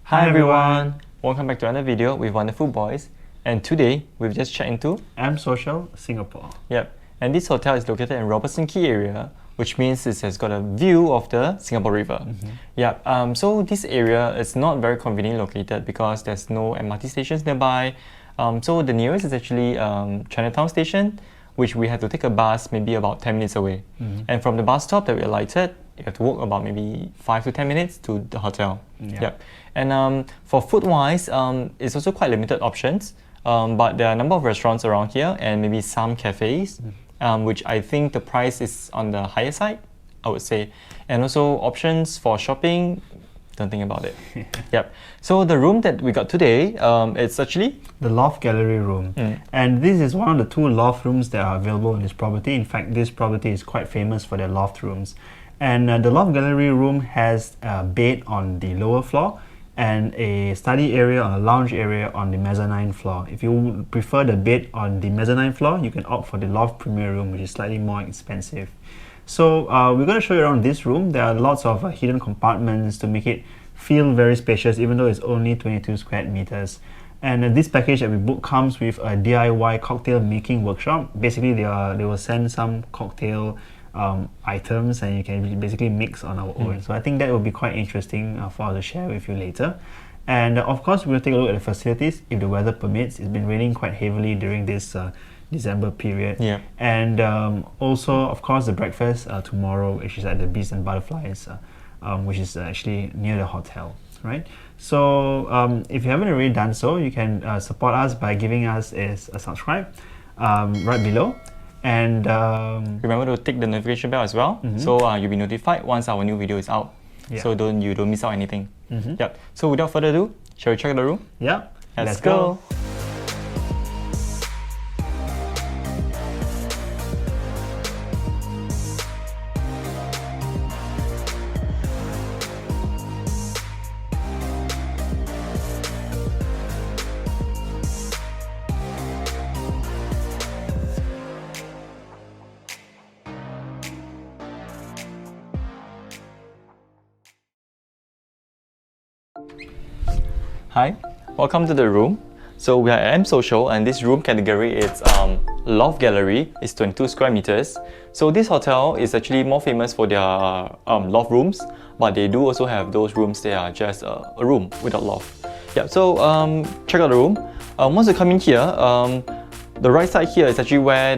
Hi everyone! Welcome back to another video with Wonderful Boys, and today we've just checked into Social, Singapore. Yep, and this hotel is located in Robertson Quay area, which means it has got a view of the Singapore River. Yep, so this area is not very conveniently located because there's no MRT stations nearby. So the nearest is actually Chinatown Station, which we have to take a bus maybe about 10 minutes away. And from the bus stop that we alighted, you have to walk about maybe 5 to 10 minutes to the hotel. Yep. And for food-wise, it's also quite limited options, but there are a number of restaurants around here and maybe some cafes, which I think the price is on the higher side, I would say. And also options for shopping, don't think about it. Yep. So the room that we got today, it's actually the Loft Gallery room. And this is one of the 2 loft rooms that are available in this property. In fact, this property is quite famous for their loft rooms. And the Loft Gallery room has a bed on the lower floor and a study area or a lounge area on the mezzanine floor. If you prefer the bed on the mezzanine floor, you can opt for the Loft Premier room, which is slightly more expensive. So we're going to show you around this room. There are lots of hidden compartments to make it feel very spacious, even though it's only 22 square meters. And this package that we booked comes with a DIY cocktail making workshop. Basically, they will send some cocktail items and you can basically mix on our own. So I think that will be quite interesting for us to share with you later. And of course, we'll take a look at the facilities if the weather permits. It's been raining quite heavily during this December period. And also, of course, the breakfast tomorrow, which is at the Bees and Butterflies, which is actually near the hotel. Right. So if you haven't already done so, you can support us by giving us a subscribe right below. And remember to tick the notification bell as well, so you'll be notified once our new video is out. So you don't miss out anything. Yep. So without further ado, shall we check the room? Yeah. Let's go. Hi, welcome to the room. So we are at Social, and this room category is Loft Gallery. It's 22 square meters. So this hotel is actually more famous for their loft rooms, but they do also have those rooms that are just a room without loft. Yeah. So check out the room. Once you come in here, the right side here is actually where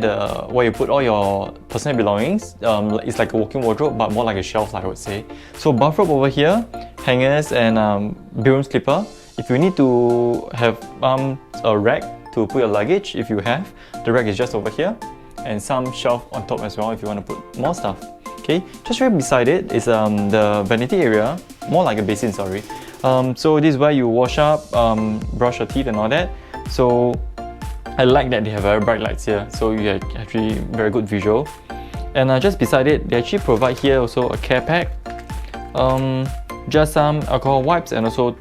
you put all your personal belongings. It's like a walk-in wardrobe, but more like a shelf, I would say. So bathrobe over here, hangers and bedroom slipper. If you need to have a rack to put your luggage, if you have, the rack is just over here, and some shelf on top as well if you want to put more stuff. Okay, just right beside it is the vanity area, more like a basin, sorry. So this is where you wash up, brush your teeth and all that. So I like that they have very bright lights here, so you have actually very good visual. And just beside it, they actually provide here also a care pack, just some alcohol wipes and also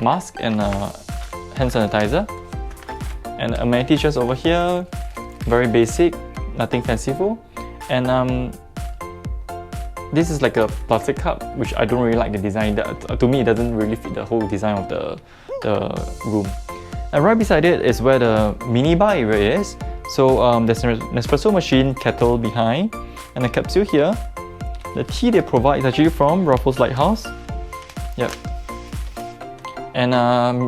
mask and hand sanitizer. And amenities just over here, very basic, nothing fanciful. And this is like a plastic cup, which I don't really like the design. To me, it doesn't really fit the whole design of the room. And right beside it is where the mini bar area is. So there's an espresso machine kettle behind, and a capsule here. The tea they provide is actually from Raffles Lighthouse. Yep. And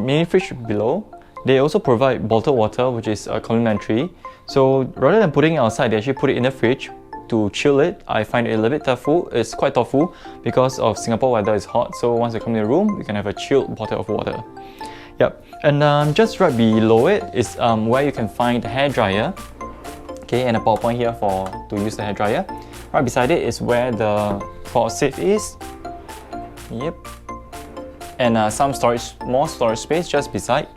mini fridge below. They also provide bottled water, which is complimentary. So rather than putting it outside, they actually put it in the fridge to chill it. I find it a little bit thoughtful. It's quite thoughtful because of Singapore weather is hot. So once you come in the room, you can have a chilled bottle of water. Yep. And just right below it is where you can find the hair dryer. Okay, and a power point here to use the hair dryer. Right beside it is where the closet safe is. Yep. And some more storage space just beside,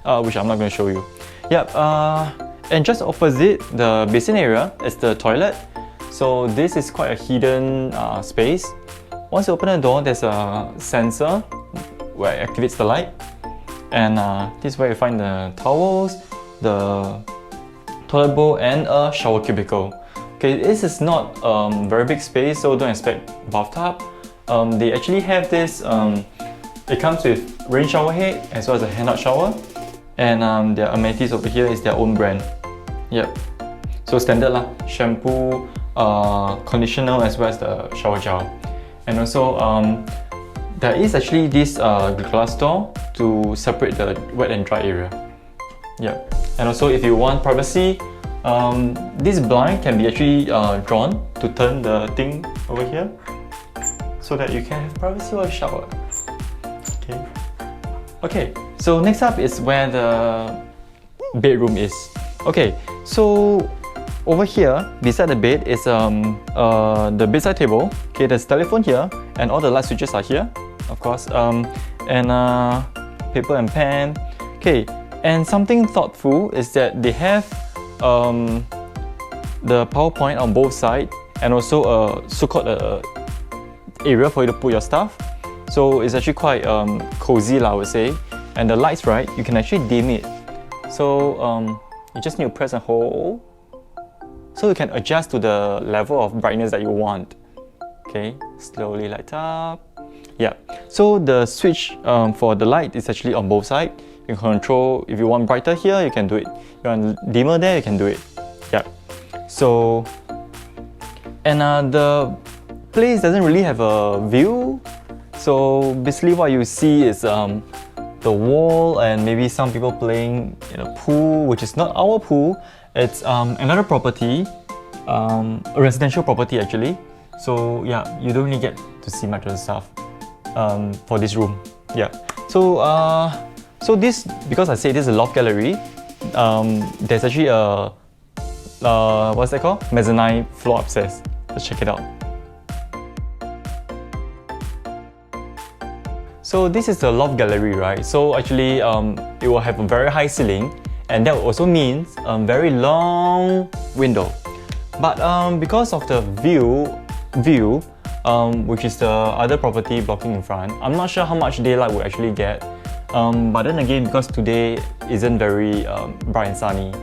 which I'm not going to show you. Yep. And just opposite the basin area is the toilet. So this is quite a hidden space. Once you open the door, there's a sensor where it activates the light. And this is where you find the towels, the toilet bowl, and a shower cubicle. Okay, this is not very big space, so don't expect bathtub. They actually have this It comes with rain shower head as well as a handout shower, and their amenities over here is their own brand. Yep. So standard lah, shampoo, conditioner as well as the shower gel. And also there is actually this glass door to separate the wet and dry area. Yep. And also if you want privacy, this blind can be actually drawn to turn the thing over here so that you can have privacy while you shower. Okay, so next up is where the bedroom is. Okay, so over here beside the bed is the bedside table. Okay, there's telephone here and all the light switches are here, of course, and paper and pen. Okay, and something thoughtful is that they have the PowerPoint on both sides and also a so-called area for you to put your stuff. So it's actually quite cozy, I would say. And the lights, right, you can actually dim it. So you just need to press and hold. So you can adjust to the level of brightness that you want. Okay, slowly light up. Yeah, so the switch for the light is actually on both sides. You can control, if you want brighter here, you can do it. If you want dimmer there, you can do it. Yeah. So, and the place doesn't really have a view. So basically what you see is the wall and maybe some people playing in a pool, which is not our pool. It's another property, a residential property actually. So yeah, you don't really get to see much of the stuff for this room. Yeah. So so this, because I say this is a loft gallery, there's actually a what's that called? Mezzanine floor upstairs. Let's check it out. So this is the loft gallery, right? So actually it will have a very high ceiling, and that also means a very long window. But because of the view, which is the other property blocking in front, I'm not sure how much daylight we'll actually get. But then again, because today isn't very bright and sunny,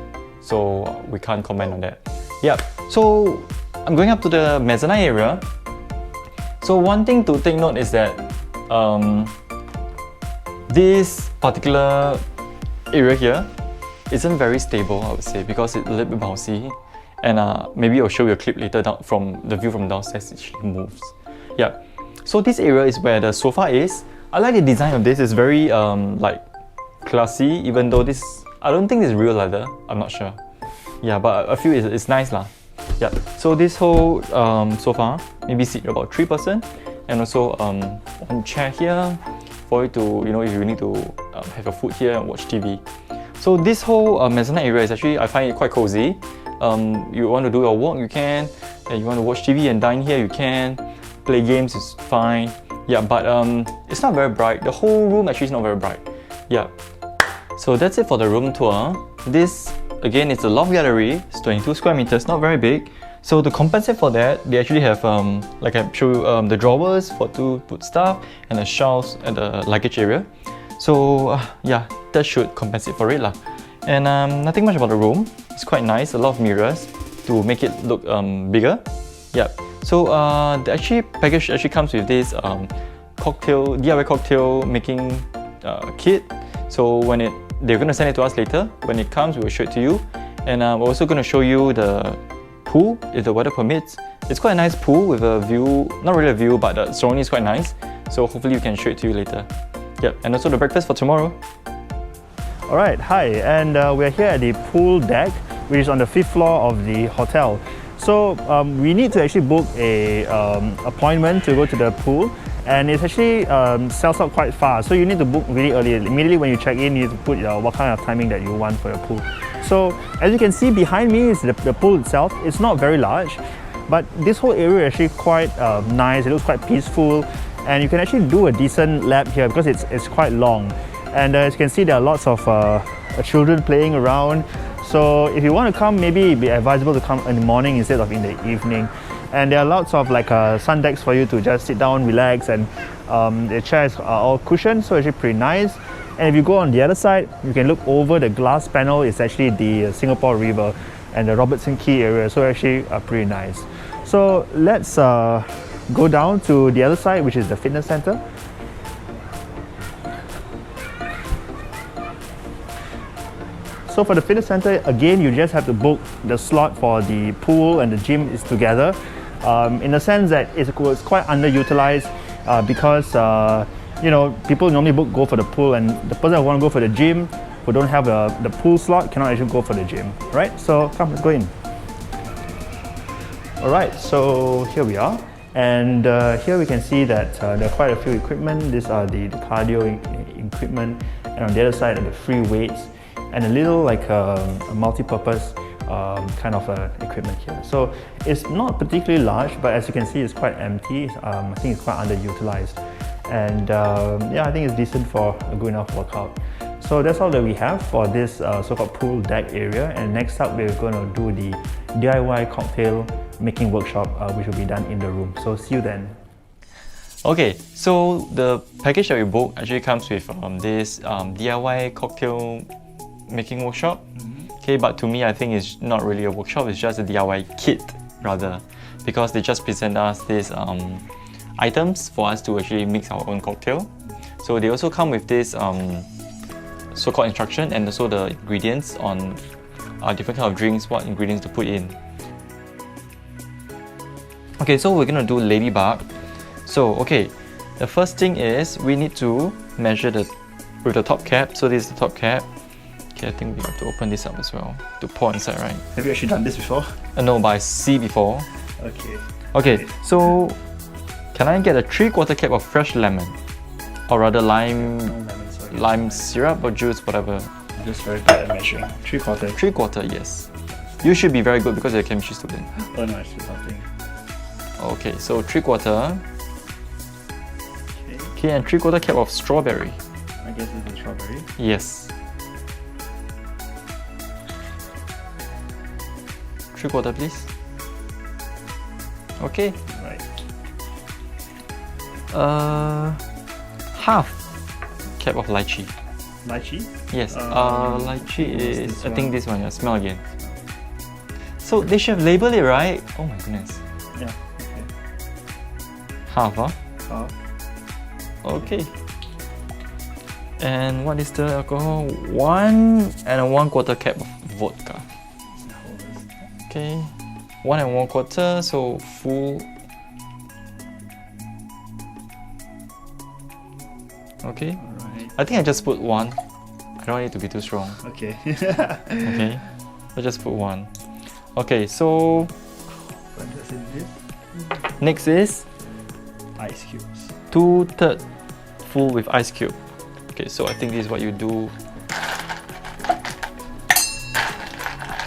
so we can't comment on that. Yeah, so I'm going up to the mezzanine area. So one thing to take note is that this particular area here isn't very stable, I would say, because it's a little bit bouncy. And maybe I'll show you a clip later down from the view from downstairs. It actually moves. Yeah. So this area is where the sofa is. I like the design of this. It's very like classy, even though this, I don't think it's real leather. I'm not sure. Yeah, but I feel it's nice lah. Yeah. So this whole sofa maybe seat about 3 person, and also one chair here for you to, you know, if you need to have a food here and watch TV. So this whole mezzanine area is actually, I find it quite cozy. You want to do your work, you can. And you want to watch TV and dine here, you can. Play games is fine. Yeah, but it's not very bright. The whole room actually is not very bright. Yeah. So that's it for the room tour. This, again, it's a loft gallery. It's 22 square meters, not very big. So to compensate for that, they actually have, like I showed you, the drawers to put stuff and the shelves at the luggage area. So yeah, that should compensate for it lah. And nothing much about the room. It's quite nice. A lot of mirrors to make it look bigger. Yeah. So the package actually comes with this DIY cocktail making kit. So when they're gonna send it to us later. When it comes, we will show it to you. And I'm also gonna show you the pool if the weather permits. It's quite a nice pool with a view, not really a view, but the surrounding is quite nice. So hopefully we can show it to you later. Yep, and also the breakfast for tomorrow. Alright, hi, and we're here at the pool deck, which is on the 5th floor of the hotel. So we need to actually book a appointment to go to the pool, and it actually sells out quite fast. So you need to book really early. Immediately when you check in, you need to put what kind of timing that you want for your pool. So as you can see behind me is the pool itself. It's not very large, but this whole area is actually quite nice. It looks quite peaceful, and you can actually do a decent lap here because it's quite long. And as you can see, there are lots of children playing around. So if you want to come, maybe it'd be advisable to come in the morning instead of in the evening. And there are lots of like sun decks for you to just sit down, relax, and the chairs are all cushioned, so it's actually pretty nice. And if you go on the other side, you can look over the glass panel. It's actually the Singapore River and the Robertson Quay area, so actually pretty nice. So let's go down to the other side, which is the fitness center. So for the fitness center, again, you just have to book the slot for the pool and the gym is together. In the sense that it's quite underutilized because you know, people normally go for the pool, and the person who want to go for the gym who don't have the pool slot cannot actually go for the gym, right? So come, let's go in. All right, so here we are. And here we can see that there are quite a few equipment. These are the cardio equipment, and on the other side are the free weights and a little like a multi-purpose kind of equipment here. So it's not particularly large, but as you can see, it's quite empty. I think it's quite underutilized, and yeah, I think it's decent for a good enough workout. So that's all that we have for this so-called pool deck area. And next up, we're going to do the DIY cocktail making workshop, which will be done in the room. So see you then. Okay, so the package that we booked actually comes with this DIY cocktail making workshop. Okay, but to me, I think it's not really a workshop, it's just a DIY kit rather, because they just present us these items for us to actually mix our own cocktail. So they also come with this so-called instruction and also the ingredients on different kind of drinks, what ingredients to put in. Okay, so we're gonna do ladybug. So okay, the first thing is we need to measure with the top cap. So this is the top cap. Okay, I think we have to open this up as well to pour inside, right? Have you actually done this before? No, but I see before. Okay. Okay, so can I get a 3/4 cap of fresh lemon, or rather lime syrup or juice, whatever? I'm just very bad at measuring. 3/4. 3/4, yes. You should be very good because you're a chemistry student. Oh no, it's nothing. Okay, so 3/4. Okay, and 3/4 cap of strawberry. I guess it's the strawberry. Yes. 3/4, please. Okay. Right. Half cap of lychee. Lychee? Yes. Lychee is, I think this one. Yeah, smell again. So they should have labeled it, right? Oh my goodness. Yeah. Okay. Half, huh? Half. Okay. And what is the alcohol? 1 1/4 cap of vodka. Okay. 1 1/4, so full. Okay. Alright. I think I just put 1. I don't want it to be too strong. Okay. Okay. I just put 1. Okay, so What does it do? next is Ice cubes. 2/3 full with ice cube. Okay, so I think this is what you do.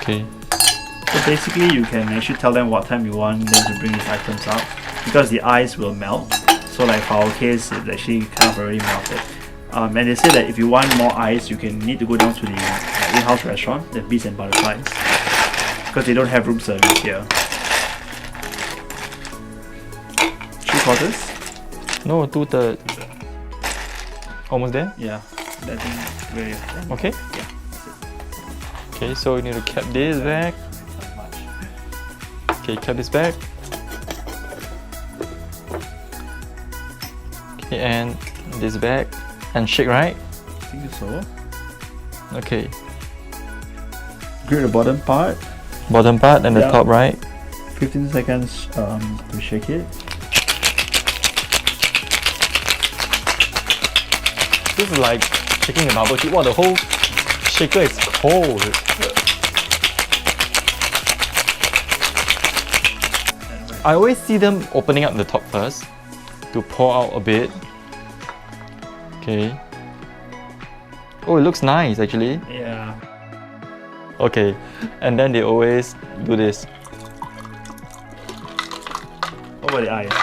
Okay. So basically, you can actually tell them what time you want them to bring these items out, because the ice will melt. So like for our case, it's actually kind of already melted. And they say that if you want more ice, you need to go down to the in-house restaurant, the Bees and Butterflies, because they don't have room service here. 3/4? No, 2/3. Almost there? Yeah, I think very. Okay. Yeah. Okay, so you need to cap this back. Not much. Okay, cap this back. Okay, and this back. And shake, right? I think so. Okay. Grip the bottom part. Bottom part and the Yeah. top, right? 15 seconds to shake it. This is like shaking a bubble tea. Wow, the whole shaker is cold. I always see them opening up the top first to pour out a bit. Okay. Oh, it looks nice actually. Yeah. Okay. And then they always do this. What about the eyes?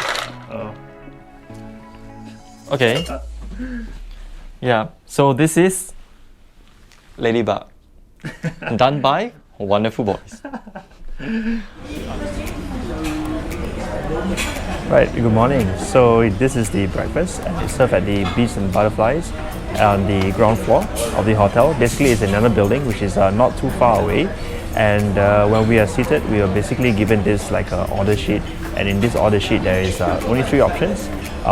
Oh. Okay. Yeah. So this is Ladybug. Done by wonderful boys. Right, good morning. So this is the breakfast, and it's served at the Bees and Butterflies on the ground floor of the hotel. Basically, it's another building which is not too far away. And when we are seated, we are basically given this like an order sheet. And in this order sheet, there is only 3 options.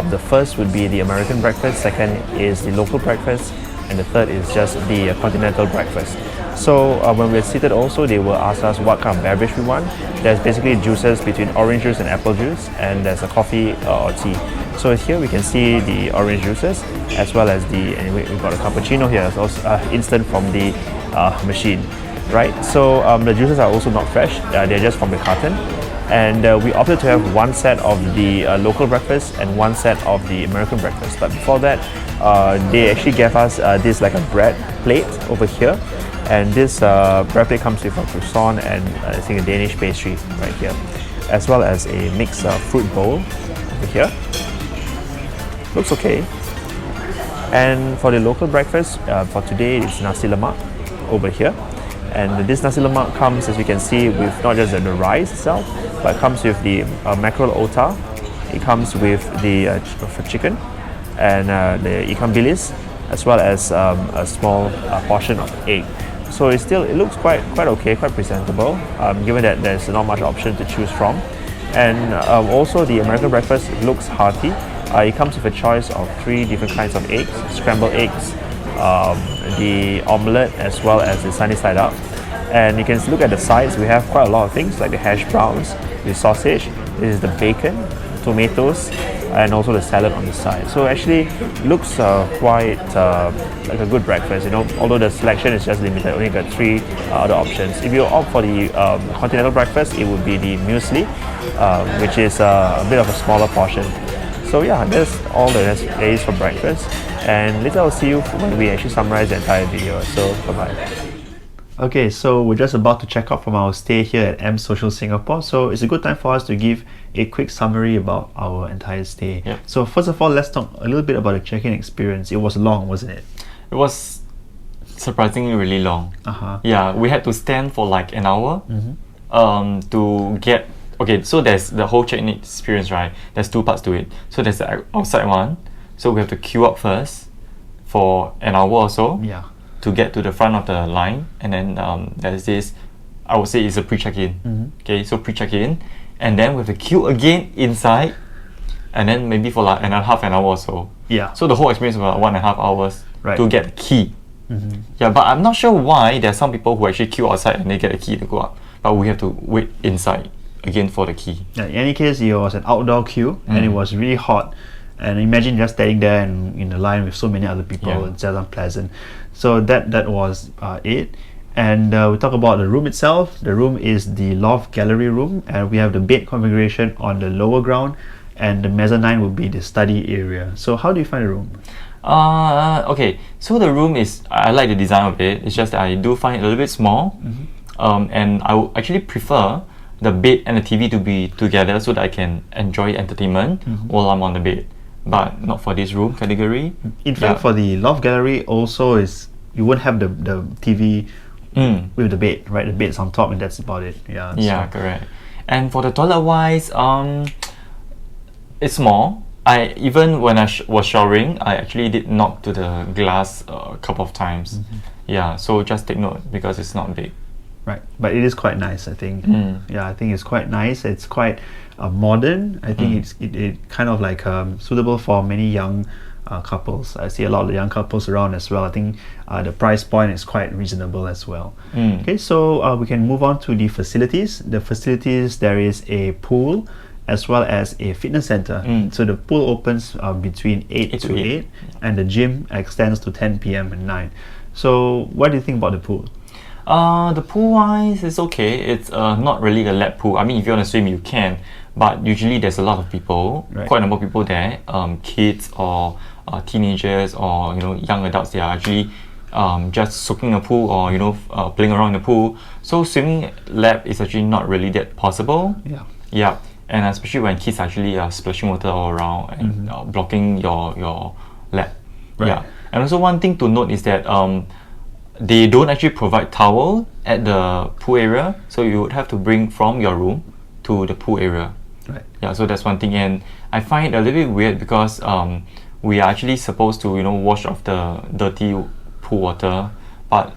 The first would be the American breakfast, second is the local breakfast, and the third is just the continental breakfast. So when we're seated also, they will ask us what kind of beverage we want. There's basically juices between orange juice and apple juice, and there's a coffee or tea. So here we can see the orange juices, as well as anyway, we've got a cappuccino here, it's also instant from the machine, right? So the juices are also not fresh, they're just from the carton. And we opted to have one set of the local breakfast and one set of the American breakfast. But before that, they actually gave us this like a bread plate over here. And this bread plate comes with a croissant and I think a Danish pastry right here, as well as a mixed fruit bowl over here. Looks okay. And for the local breakfast, for today, it's nasi lemak over here. And this nasi lemak comes, as you can see, with not just the rice itself, but it comes with the mackerel otak. It comes with the chicken and the ikan bilis, as well as a small portion of egg. So it looks quite okay, quite presentable, given that there's not much option to choose from. And also the American breakfast looks hearty. It comes with a choice of 3 different kinds of eggs, scrambled eggs, the omelette, as well as the sunny side up. And you can look at the sides, we have quite a lot of things like the hash browns, the sausage, this is the bacon, tomatoes, and also the salad on the side. So actually it looks quite like a good breakfast, you know, although the selection is just limited, only got 3 other options. If you opt for the continental breakfast, it would be the muesli, which is a bit of a smaller portion. So yeah, that's all there is for breakfast, and later I'll see you when we actually summarize the entire video. So bye-bye. Okay, so we're just about to check out from our stay here at M Social Singapore, so it's a good time for us to give a quick summary about our entire stay. Yep. So first of all, let's talk a little bit about the check-in experience. It was long, wasn't it? It was surprisingly really long. Yeah, we had to stand for like an hour to get. Okay, so there's the whole check-in experience, right? There's 2 parts to it. So there's the outside one. So we have to queue up first for an hour or so. Yeah. To get to the front of the line, and then there's this, I would say it's a pre-check-in. Okay, so pre-check-in, and then we have to queue again inside, and then maybe for like half an hour or so. Yeah. So the whole experience was about 1.5 hours to get the key. Yeah, but I'm not sure why there's some people who actually queue outside and they get a key to go up, but we have to wait inside again for the key. Yeah, in any case, it was an outdoor queue, and it was really hot. And imagine just standing there and in the line with so many other people, it's just unpleasant. So that was it. And we talk about the room itself. The room is the Loft Gallery room, and we have the bed configuration on the lower ground, and the mezzanine would be the study area. So how do you find the room? Okay, so the room is, I like the design of it. It's just that I do find it a little bit small, and I would actually prefer the bed and the TV to be together so that I can enjoy entertainment while I'm on the bed. But not for this room category. In fact, for the Loft Gallery also you won't have the TV with the bed, right? The bed's on top and that's about it. Yeah. Yeah, correct. And for the toilet wise, it's small. Even when I was showering, I actually did knock to the glass a couple of times. Yeah, so just take note because it's not big. Right, but it is quite nice, I think. Yeah, I think it's quite nice. It's quite modern. I think it kind of like suitable for many young couples. I see a lot of young couples around as well. I think the price point is quite reasonable as well. Okay, so we can move on to the facilities. The facilities, there is a pool as well as a fitness center. So the pool opens between 8 to 8 and the gym extends to 10 p.m. at night. So what do you think about the pool? The pool wise is okay. It's not really a lap pool. I mean, if you want to swim, you can, but usually there's a lot of people, quite a number of people there, kids or teenagers or young adults. They are actually just soaking in the pool or playing around in the pool. So swimming lap is actually not really that possible. Yeah, and especially when kids actually are splashing water all around and blocking your lap. Yeah, and also one thing to note is that they don't actually provide towel at the pool area, so you would have to bring from your room to the pool area. Yeah, so that's one thing, and I find it a little bit weird because we are actually supposed to wash off the dirty pool water, but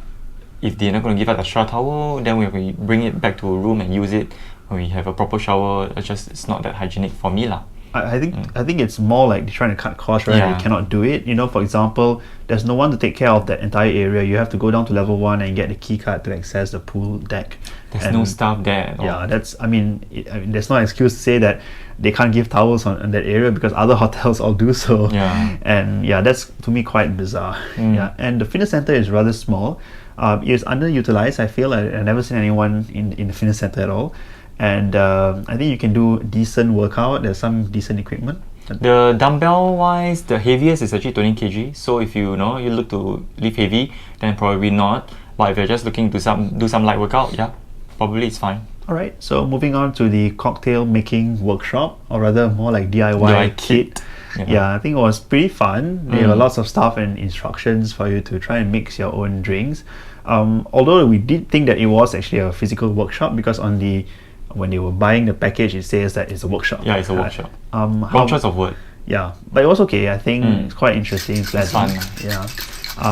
if they're not going to give us extra towel, then we have to bring it back to a room and use it when we have a proper shower. It's not that hygienic for me lah. I think it's more like they're trying to cut costs, right? Yeah. You cannot do it. For example, there's no one to take care of that entire area. You have to go down to level 1 and get the key card to access the pool deck. There's no staff there at all. Yeah, there's no excuse to say that they can't give towels on that area because other hotels all do so. Yeah. And yeah, that's to me quite bizarre. Yeah, and the fitness center is rather small. It's underutilized. I feel I've never seen anyone in the fitness center at all. And I think you can do decent workout. There's some decent equipment. The dumbbell wise, the heaviest is actually 20 kg. So if you look to lift heavy, then probably not. But if you're just looking to do some light workout, yeah, probably it's fine. Alright, so moving on to the cocktail making workshop, or rather more like DIY kit. Yeah, I think it was pretty fun. There were lots of stuff and instructions for you to try and mix your own drinks. Although we did think that it was actually a physical workshop because when they were buying the package, it says that it's a workshop. Yeah, it's a workshop. Wrong choice of word. Yeah, but it was okay. I think it's quite interesting. It's fun. Yeah.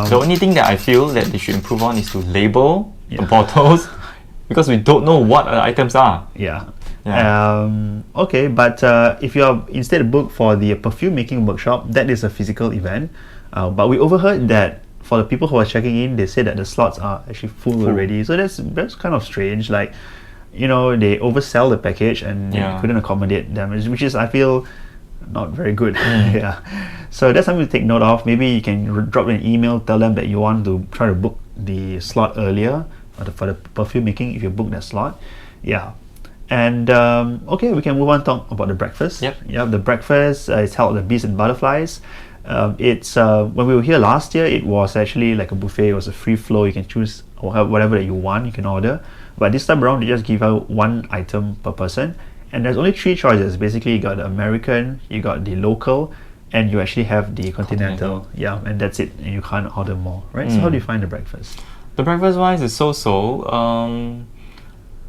The only thing that I feel that they should improve on is to label the bottles because we don't know what the items are. Yeah. Yeah. Okay, but if you are instead booked for the perfume making workshop, that is a physical event. But we overheard that for the people who are checking in, they said that the slots are actually full already. So that's kind of strange. Like, they oversell the package and they couldn't accommodate them, which is, I feel, not very good. Yeah. So that's something to take note of. Maybe you can drop an email, tell them that you want to try to book the slot earlier for the perfume making if you book that slot. Yeah. And okay, we can move on to talk about the breakfast. Yep. Yeah, the breakfast is held at the Bees and Butterflies. It's when we were here last year, it was actually like a buffet. It was a free flow. You can choose whatever that you want. You can order. But this time around, they just give out one item per person, and there's only 3 choices. Basically, you got the American, you got the local, and you actually have the continental. Yeah, and that's it. And you can't order more, right? So how do you find the breakfast? The breakfast wise is so-so.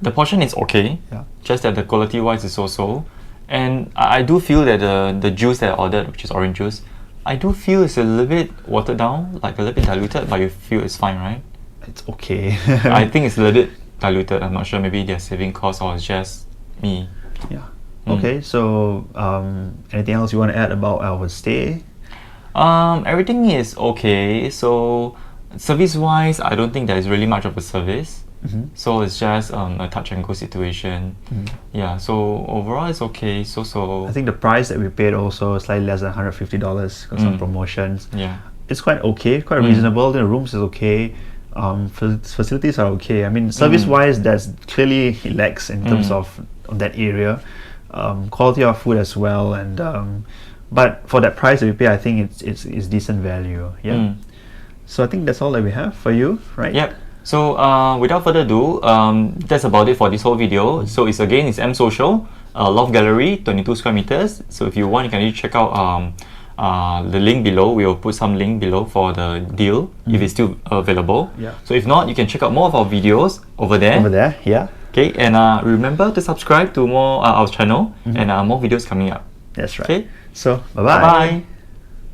The portion is okay. Yeah. Just that the quality wise is so-so. And I do feel that the juice that I ordered, which is orange juice, I do feel it's a little bit watered down, like a little bit diluted, but you feel it's fine, right? It's okay. I think it's a little bit diluted. I'm not sure. Maybe they're saving costs or it's just me. Yeah. Okay. So, anything else you want to add about our stay? Everything is okay. So, service-wise, I don't think there's really much of a service. So it's just a touch and go situation. Yeah. So overall, it's okay. So. I think the price that we paid also slightly less than $150 because of promotions. Yeah. It's quite okay, quite reasonable. The rooms is okay. Facilities are okay. I mean, service-wise, there's clearly lacks in terms of that area. Quality of food as well, and but for that price that we pay, I think it's decent value. Yeah. So I think that's all that we have for you, right? Yep. So without further ado, that's about it for this whole video. So it's M Social, Loft Gallery, 22 square meters. So if you want, you can check out the link below. We will put some link below for the deal if it's still available. Yeah. So if not, you can check out more of our videos over there. Over there, yeah. Okay, and remember to subscribe to more our channel and more videos coming up. That's right. Okay. So bye-bye. Bye.